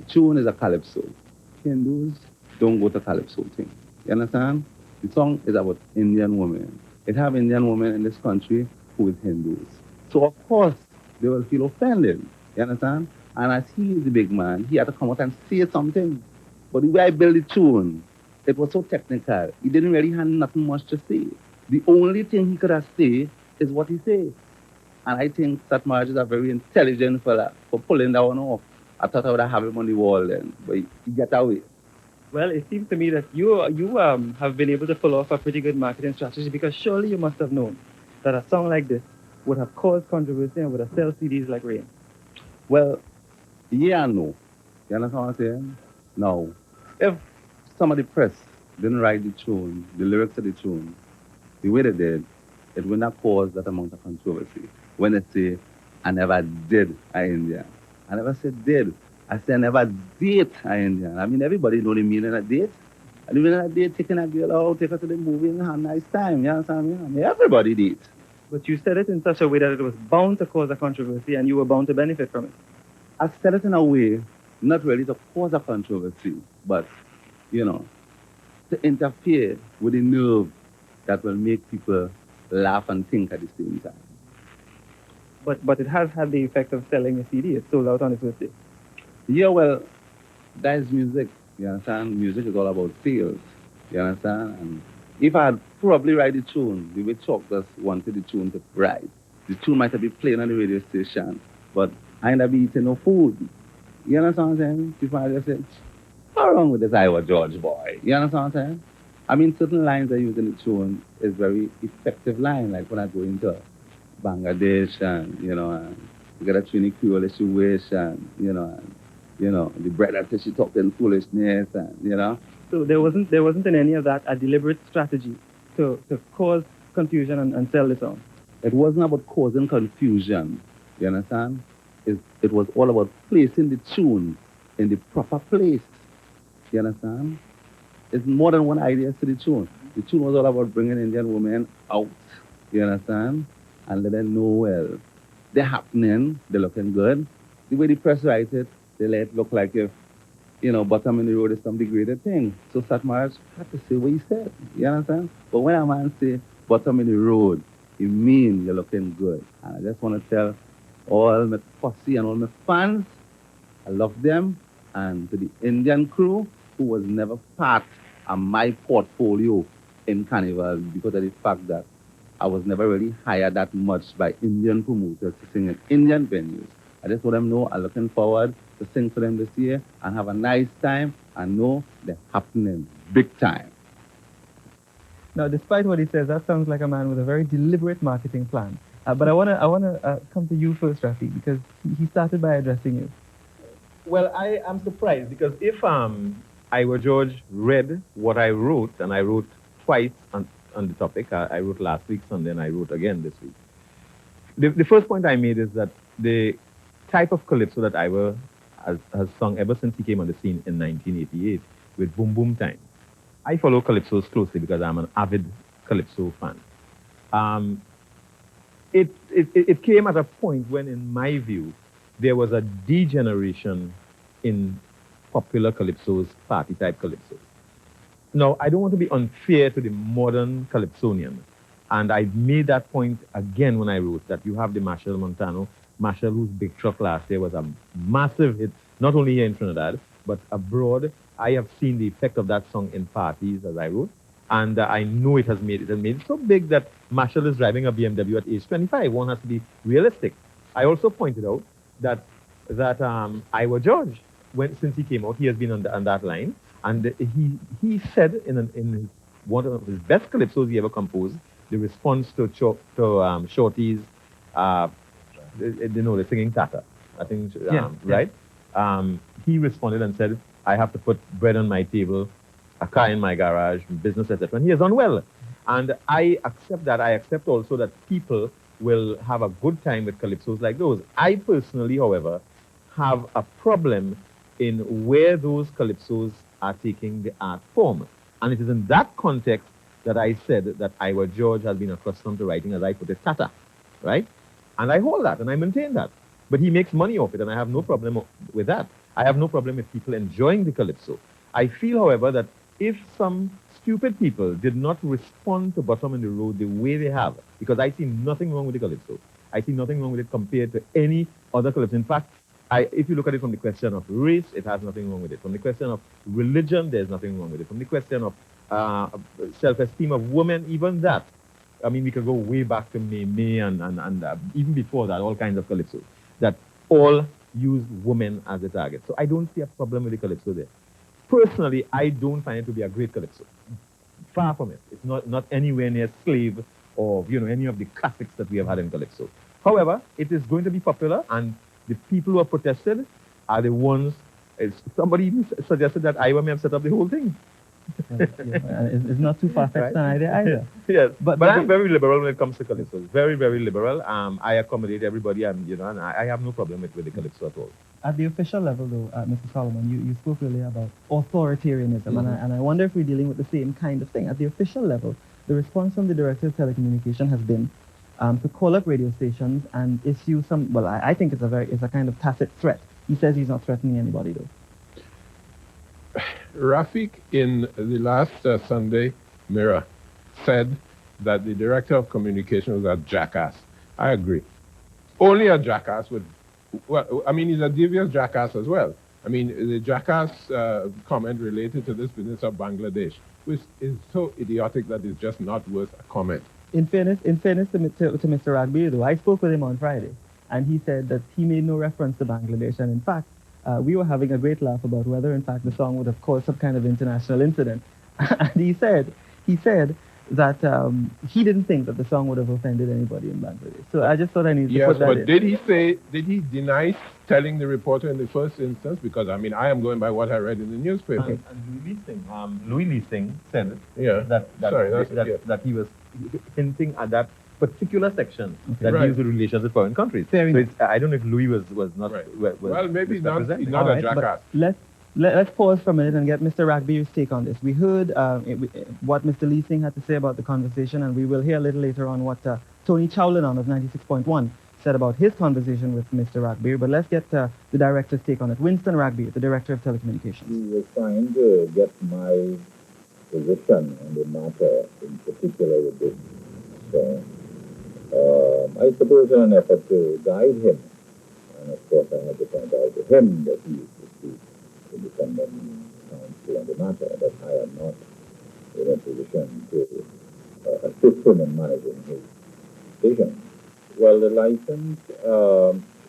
The tune is a Calypso. Hindus don't go to Calypso thing. You understand? The song is about Indian women. It have Indian women in this country who is Hindus. So of course they will feel offended. You understand? And as he is the big man, he had to come out and say something. But the way I built the tune, it was so technical. He didn't really have nothing much to say. The only thing he could have said is what he said. And I think that Marge is a very intelligent fella for pulling that one off. I thought I would have him on the wall then, but he got away. Well, it seems to me that you have been able to pull off a pretty good marketing strategy because surely you must have known that a song like this would have caused controversy and would have sell CDs like rain. Well, yeah, no. You understand what I'm saying? No. If some of the press didn't write the tune, the lyrics of the tune, the way they did, it would not cause that amount of controversy. When they say, I never did an Indian. I never said did. I said I never date an Indian. I mean, everybody know the meaning of date. And the meaning of date, taking a girl out, take her to the movie and have a nice time. You understand me? I mean, everybody date. But you said it in such a way that it was bound to cause a controversy and you were bound to benefit from it. I said it in a way, not really to cause a controversy, but, you know, to interfere with the nerve that will make people laugh and think at the same time. But it has had the effect of selling a CD. It sold out on its first day. Yeah, well, that is music. You understand? Music is all about sales. You understand? And if I had probably write the tune, the way Chuck just wanted the tune to write, the tune might have been playing on the radio station, but I ain't have been eating no food. You understand what I'm saying? People might just say, what's wrong with this Iwer George boy? You understand what I'm saying? I mean, certain lines I use in the tune is very effective line, like when I go into Bangladesh and, you know, and you get a Trini Creole situation, you know, and, you know, the brother says she talking foolishness and, you know. So there wasn't in any of that a deliberate strategy to cause confusion and sell the song? It wasn't about causing confusion, you understand? It was all about placing the tune in the proper place, you understand? It's more than one idea to the tune. The tune was all about bringing Indian women out, you understand? And let them know, well, they're happening, they're looking good. The way the press writes it, they let it look like if, you know, bottom in the road is some degraded thing. So Satmaraj had to say what he said, you understand? But when a man say bottom in the road, it means you're looking good. And I just want to tell all my posse and all my fans, I love them. And to the Indian crew, who was never part of my portfolio in Carnival because of the fact that I was never really hired that much by Indian promoters to sing in Indian venues. I just want them to know I'm looking forward to sing for them this year and have a nice time and know they're happening big time. Now, despite what he says, that sounds like a man with a very deliberate marketing plan. But I wanna come to you first, Raffique, because he started by addressing you. Well, I am surprised because if Iwer George read what I wrote, and I wrote twice on the topic, I wrote last week Sunday and I wrote again this week. The first point I made is that the type of calypso that Iwer has sung ever since he came on the scene in 1988 with Boom Boom Time. I follow calypsos closely because I'm an avid calypso fan. It came at a point when, in my view, there was a degeneration in popular calypsos, party-type calypsos. Now, I don't want to be unfair to the modern calypsonian, and I made that point again when I wrote that you have the Machel Montano, Machel, whose Big Truck last year was a massive hit, not only here in Trinidad, but abroad. I have seen the effect of that song in parties, as I wrote, and I know it has made it so big that Machel is driving a BMW at age 25. One has to be realistic. I also pointed out that Iwer George, since he came out, he has been on that line, and he said in one of his best calypsos he ever composed, the response to Shorty's, the singing Tata, I think, right? He responded and said, I have to put bread on my table, a car in my garage, business, etc. And he has done well. And I accept that. I accept also that people will have a good time with calypsos like those. I personally, however, have a problem in where those calypsos are taking the art form. And it is in that context that I said that Iwer George has been accustomed to writing, as I put it, Tata, right? And I hold that, and I maintain that. But he makes money off it, and I have no problem with that. I have no problem with people enjoying the Calypso. I feel, however, that if some stupid people did not respond to Bottom in the Road the way they have, because I see nothing wrong with the Calypso. I see nothing wrong with it compared to any other Calypso. In fact, if you look at it from the question of race, it has nothing wrong with it. From the question of religion, there's nothing wrong with it. From the question of self-esteem of women, even that. I mean, we could go way back to May and even before that, all kinds of Calypso that all use women as a target. So I don't see a problem with the Calypso there. Personally, I don't find it to be a great Calypso. Far from it. It's not anywhere near Slave or, any of the classics that we have had in Calypso. However, it is going to be popular, and the people who have protested are the ones. Somebody even suggested that Iwer may have set up the whole thing. It's not too far-fetched an idea either. Yes, but I'm very liberal when it comes to Calypso. Very, very liberal. I accommodate everybody, and I have no problem with the Calypso at all. At the official level, though, Mr. Solomon, you spoke earlier about authoritarianism, and I wonder if we're dealing with the same kind of thing. At the official level, the response from the Director of Telecommunications has been to call up radio stations and issue some, well, I think it's a kind of tacit threat. He says he's not threatening anybody, though. Raffique, in the last Sunday Mirror, said that the Director of Communications was a jackass. I agree. Only a jackass would, well, I mean, he's a devious jackass as well. I mean, the jackass comment related to this business of Bangladesh, which is so idiotic that it's just not worth a comment. In fairness to Mr. Ragbi, though, I spoke with him on Friday, and he said that he made no reference to Bangladesh, and in fact, we were having a great laugh about whether, in fact, the song would have caused some kind of international incident. And he said that he didn't think that the song would have offended anybody in Bangladesh. So I just thought I needed to put that in. Yes, but did he deny telling the reporter in the first instance? Because, I mean, I am going by what I read in the newspaper. And Louis Lee Singh said yeah. that he was hinting at that particular section that right. deals with relations with foreign countries. Fair enough. I don't know if Louis was not... Right. Well, maybe he's not Right, a jackass. Let's pause for a minute and get Mr. Ragbi's take on this. We heard what Mr. Lee Singh had to say about the conversation, and we will hear a little later on what Tony Chowlanon of 96.1 said about his conversation with Mr. Ragbi. But let's get the director's take on it. Winston Ragbi, the director of Telecommunications. He was trying to get my position on the matter, in particular with this. So, I suppose in an effort to guide him, and of course I had to point out to him that he used to speak independent counsel on the matter, that I am not in a position to assist him in managing his vision. Well, the license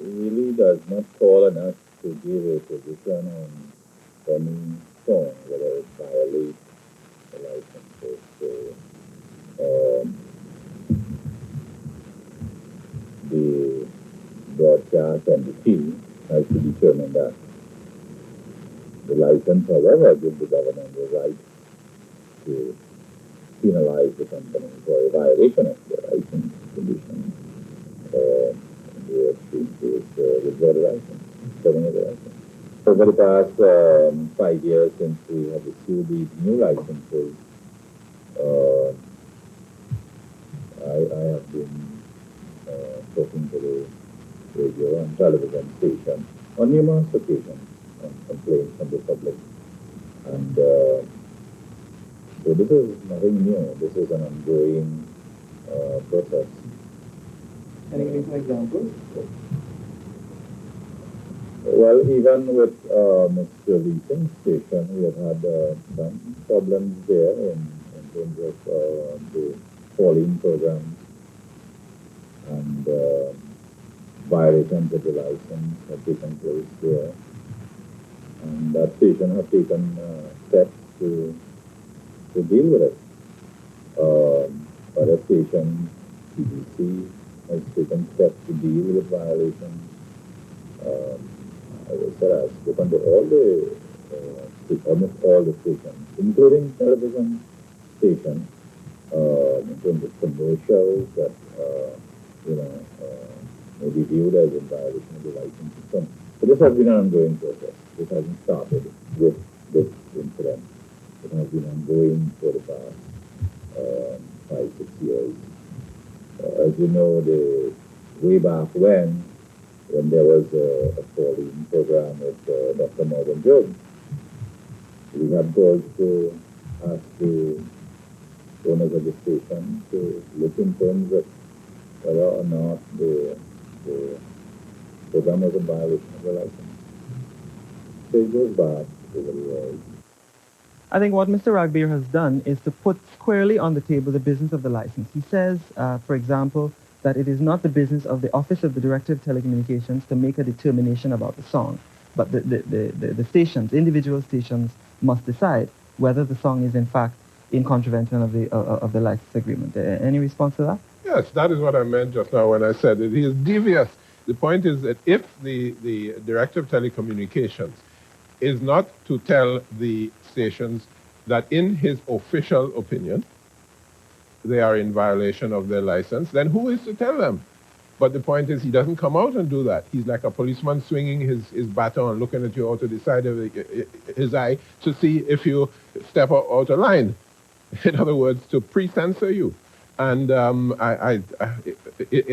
really does not call on us to give a position on any song, whether it violates the license. So, the broadcast and the fee has to determine that. The license, however, gives the government the right to penalize the company for a violation of the license conditions. The extreme case withdraw the license, terminate the license. Over the past 5 years since we have issued these new licenses, I have been talking to the radio and television station on numerous occasions on complaints from the public. And so this is nothing new. This is an ongoing process. Can you give some examples? Well, even with Mr. Lee Singh's station, we have had some problems there in terms of the calling programs, and violations of the license have taken place there. And that station have taken steps to deal with it. Other stations, TV6, has taken steps to deal with violations. As I said, I've spoken to almost all the stations, including television stations, in terms of commercials that may be viewed as in violation of the license system. So this has been an ongoing process. This hasn't started with this incident. It has been ongoing for the past 5-6 years. As you know, way back when, when there was a calling program with Dr. Iwer George. We had called to ask the owners of the station to look in terms of whether or not the program was a violation of the license. So it goes back over the years. I think what Mr. Ragbir has done is to put squarely on the table the business of the license. He says, for example, that it is not the business of the Office of the Director of Telecommunications to make a determination about the song, but the stations, individual stations, must decide whether the song is in fact in contravention of the license agreement. Any response to that? Yes, that is what I meant just now when I said it is devious. The point is that if the Director of Telecommunications is not to tell the stations that in his official opinion they are in violation of their license, then who is to tell them? But the point is he doesn't come out and do that. He's like a policeman swinging his baton, looking at you out of the side of his eye to see if you step out of line. In other words, to pre-censor you. And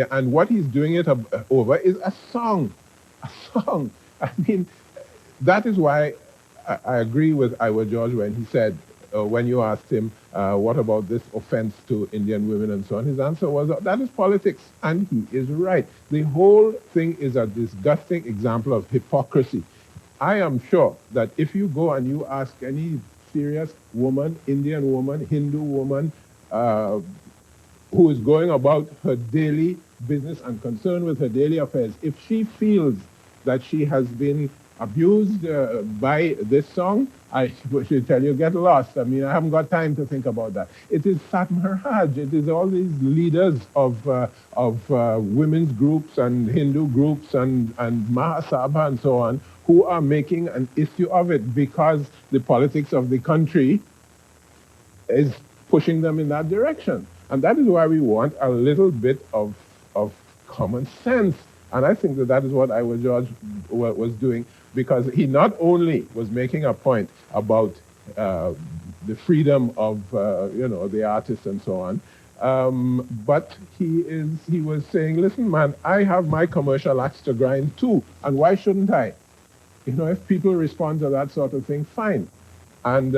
and what he's doing it over is a song. A song. I mean, that is why I agree with Iwer George when he said, when you asked him, what about this offense to Indian women and so on, his answer was, that is politics. And he is right. The whole thing is a disgusting example of hypocrisy. I am sure that if you go and you ask any serious woman, Indian woman, Hindu woman, who is going about her daily business and concerned with her daily affairs, if she feels that she has been abused by this song, I should tell you, get lost. I mean, I haven't got time to think about that. It is Satmar Haj. It is all these leaders of women's groups and Hindu groups and Mahasabha and so on who are making an issue of it because the politics of the country is pushing them in that direction. And that is why we want a little bit of common sense. And I think that is what Iwer George was doing, because he not only was making a point about the freedom of the artists and so on, but he was saying, listen, man, I have my commercial axe to grind too, and why shouldn't I? You know, if people respond to that sort of thing, fine. And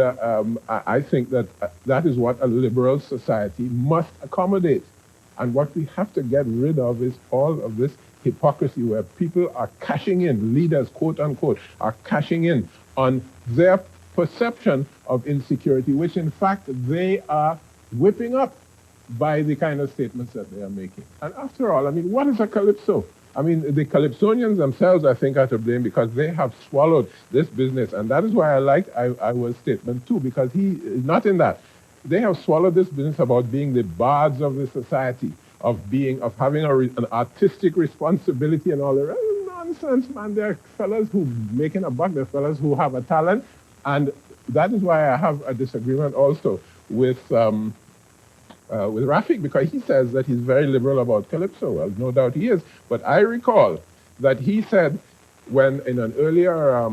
I think that that is what a liberal society must accommodate. And what we have to get rid of is all of this hypocrisy where people are cashing in, leaders, quote unquote, are cashing in on their perception of insecurity, which in fact they are whipping up by the kind of statements that they are making. And after all, I mean, what is a Calypso? I mean, the Calypsonians themselves, I think, are to blame because they have swallowed this business. And that is why I like Iwer's statement too, because he is not in that. They have swallowed this business about being the bards of the society, of having an artistic responsibility and all the rest. Nonsense, man. They're fellas who making a buck. They're fellas who have a talent. And that is why I have a disagreement also with Raffique, because he says that he's very liberal about Calypso. Well, no doubt he is. But I recall that he said when in an earlier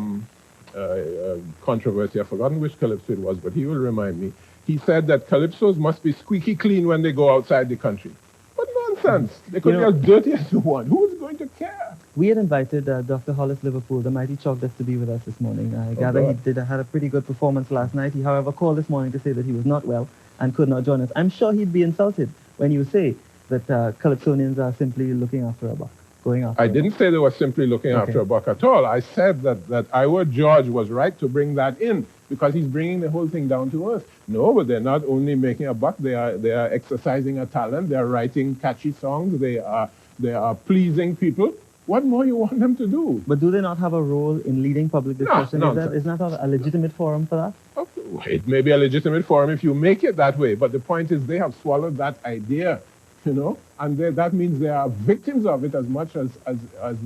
controversy, I've forgotten which Calypso it was, but he will remind me, he said that Calypsos must be squeaky clean when they go outside the country. What nonsense. They could be as dirty as you want. Who is going to care? We had invited Dr. Hollis Liverpool, the mighty chalkdust, to be with us this morning. I gather he had a pretty good performance last night. He, however, called this morning to say that he was not well and could not join us. I'm sure he'd be insulted when you say that Calypsonians are simply looking after a buck, going after I didn't say they were simply looking after a buck at all. I said that Iwer George was right to bring that in because he's bringing the whole thing down to earth. No, but they're not only making a buck, they are exercising a talent, they're writing catchy songs, they are pleasing people. What more you want them to do? But do they not have a role in leading public discussion? No, is that a legitimate forum for that? It may be a legitimate forum if you make it that way, but the point is they have swallowed that idea, you know, and that means they are victims of it as much as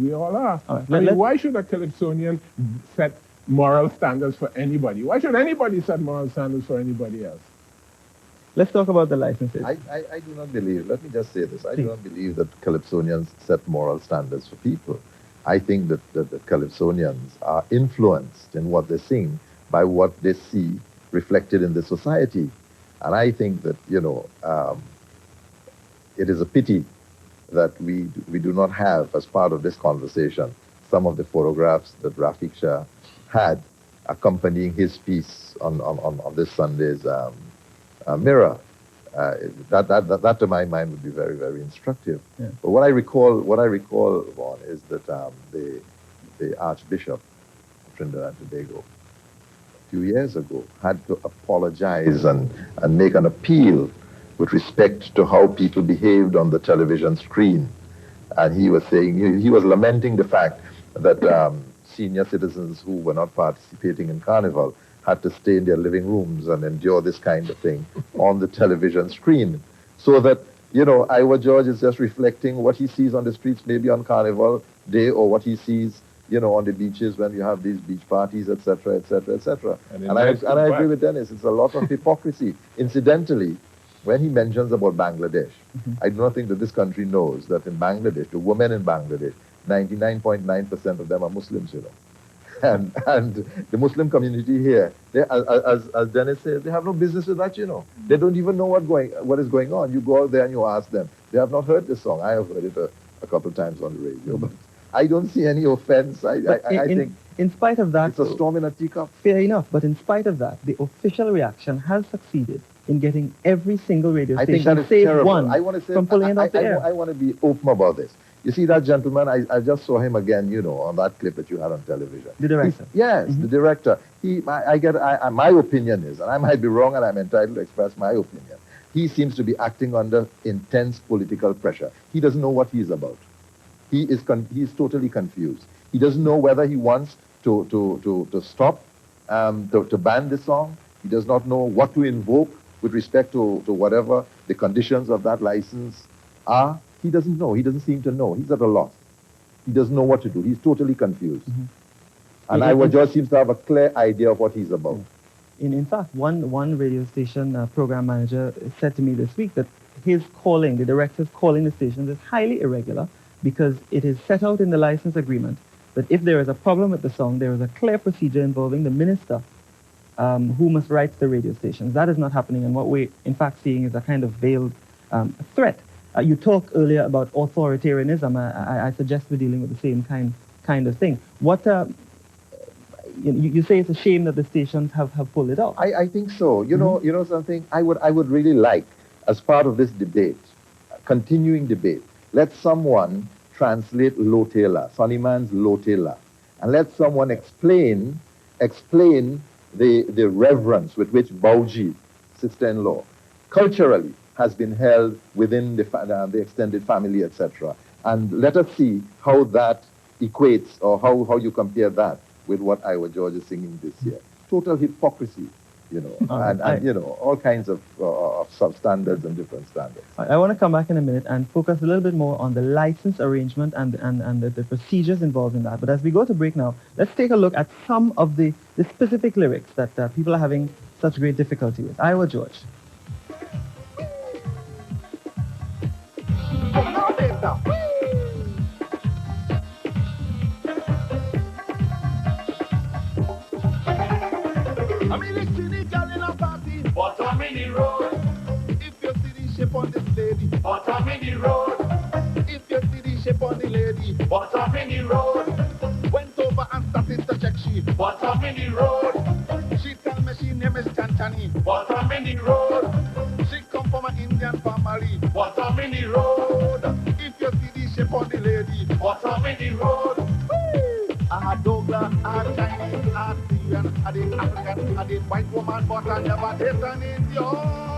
we all are. Right, I mean, why should a Calypsonian set moral standards for anybody? Why should anybody set moral standards for anybody else? Let's talk about the licenses. I do not believe, let me just say this, I do not believe that Calypsonians set moral standards for people. I think that the Calypsonians are influenced in what they sing by what they see reflected in the society. And I think that, it is a pity that we do not have as part of this conversation some of the photographs that Raffique Shah had accompanying his piece on this Sunday's Mirror. That to my mind would be very, very instructive. Yeah. But what I recall, Vaughn, is that the Archbishop of Trinidad and Tobago a few years ago had to apologize and make an appeal with respect to how people behaved on the television screen. And he was saying, he was lamenting the fact that senior citizens who were not participating in Carnival had to stay in their living rooms and endure this kind of thing on the television screen. So that, Iwer George is just reflecting what he sees on the streets, maybe on Carnival Day, or what he sees, on the beaches when you have these beach parties, etc., etc., etc. And I agree with Dennis. It's a lot of hypocrisy. Incidentally, when he mentions about Bangladesh, I do not think that this country knows that in Bangladesh, the women in Bangladesh, 99.9% of them are Muslims, And the Muslim community here, as Dennis said, they have no business with that, They don't even know what is going on. You go out there and you ask them. They have not heard this song. I have heard it a couple of times on the radio, but I don't see any offense. I think in spite of that, it's a storm in a teacup. Fair enough, but in spite of that, the official reaction has succeeded in getting every single radio station, I think that is save terrible. one, I want to say, from pulling it off the air. I want to be open about this. You see that gentleman? I just saw him again, on that clip that you had on television. The director. Yes, the director. My opinion is, and I might be wrong, and I'm entitled to express my opinion. He seems to be acting under intense political pressure. He doesn't know what he's about. He is totally confused. He doesn't know whether he wants to stop, to ban the song. He does not know what to invoke with respect to whatever the conditions of that license are. He doesn't know. He doesn't seem to know. He's at a loss. He doesn't know what to do. He's totally confused. And Iwer George seems to have a clear idea of what he's about. In fact, one radio station program manager said to me this week that the director's calling the stations is highly irregular because it is set out in the license agreement that if there is a problem with the song, there is a clear procedure involving the minister who must write to the radio stations. That is not happening, and what we're in fact seeing is a kind of veiled threat. You talked earlier about authoritarianism. I suggest we're dealing with the same kind of thing. What you say it's a shame that the stations have pulled it off. I think so. You know something. I would really like, as part of this debate, continuing debate, let someone translate Lotela, Sonnyman's Lotela, and let someone explain the reverence with which Bauji, sister-in-law, culturally has been held within the extended family, etc. And let us see how that equates, or how you compare that with what Iwer George is singing this year. Total hypocrisy, all kinds of substandards and different standards. I want to come back in a minute and focus a little bit more on the license arrangement and the procedures involved in that. But as we go to break now, let's take a look at some of the specific lyrics that people are having such great difficulty with. Iwer George. Bottom in the road. If you see the shape on this lady, bottom in the road. If you see the shape on the lady, bottom in the road. Went over and started to check she, bottom in the road. She tell me she name is Chantani, bottom in the road. She come from an Indian family, bottom in the road. If you see the shape on the lady, bottom in the road. I had Douglas, I had Chinese, I had Syrian, I had African, I had white woman, but I never did an Indian.